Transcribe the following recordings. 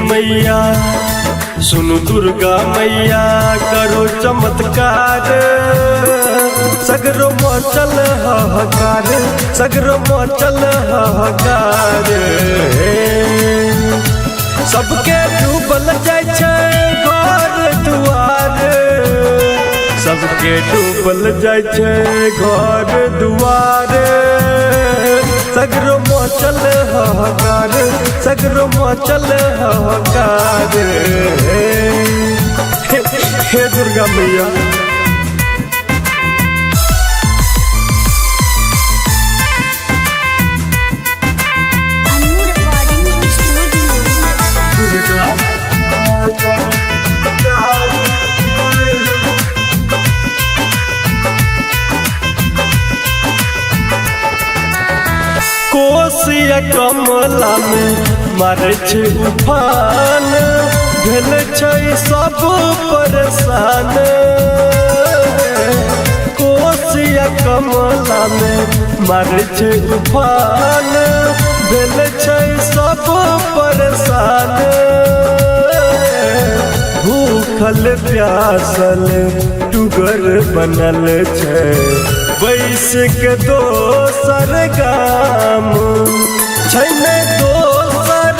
मैया सुनु दुर्गा मैया करो चमत्कार। सगरो मचल हाहाकार, सगरो मचल हाहाकार। सबके डूबल जाय छै घर दुआर, सबके डूबल जाय छै घर दुआर। सगरो मचल हाहाकार, सगरो मचल हाहाकार। हे दुर्गा मैया कोसिया कमला में मारे छै उफान, भेल छै सब परेशान। कोसिया कमला में मारे छै उफान, भेल छै सब परेशान। भूखल प्यासल टुगर बनल छै, बैस के दोसर गाम छै ने दोसर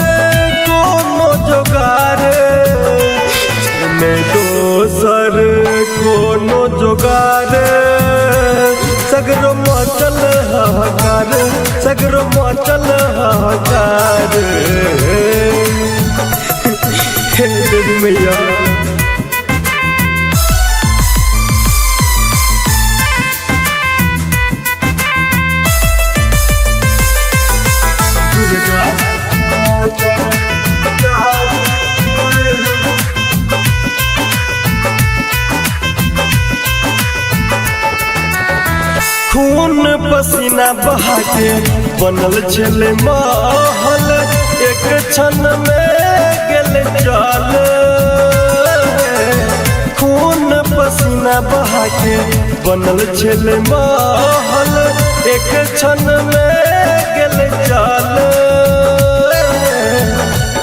कोनो जोगार, ने दोसर कोनो जोगार। सगरो मचल हाहाकार, सगरो मचल हाहाकार। हे देवी मैया खून पसीना बहा के बनल छले महल, एक क्षण में गेल जल। खून पसीना बहा के बनल छले महल, एक क्षण में गेल जल।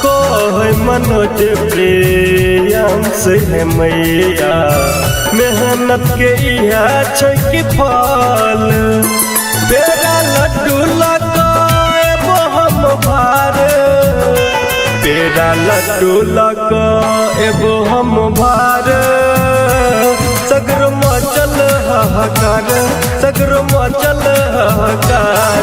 कहे मनोज प्रियांश है मैया, मेहनत के इहा छै कि फल। बेरा लड्डू लगाएबो हम भार, बेरा लड्डू लगाएबो हम भार। सगरो मचल हाहाकार, सगरो मचल हाहाकार।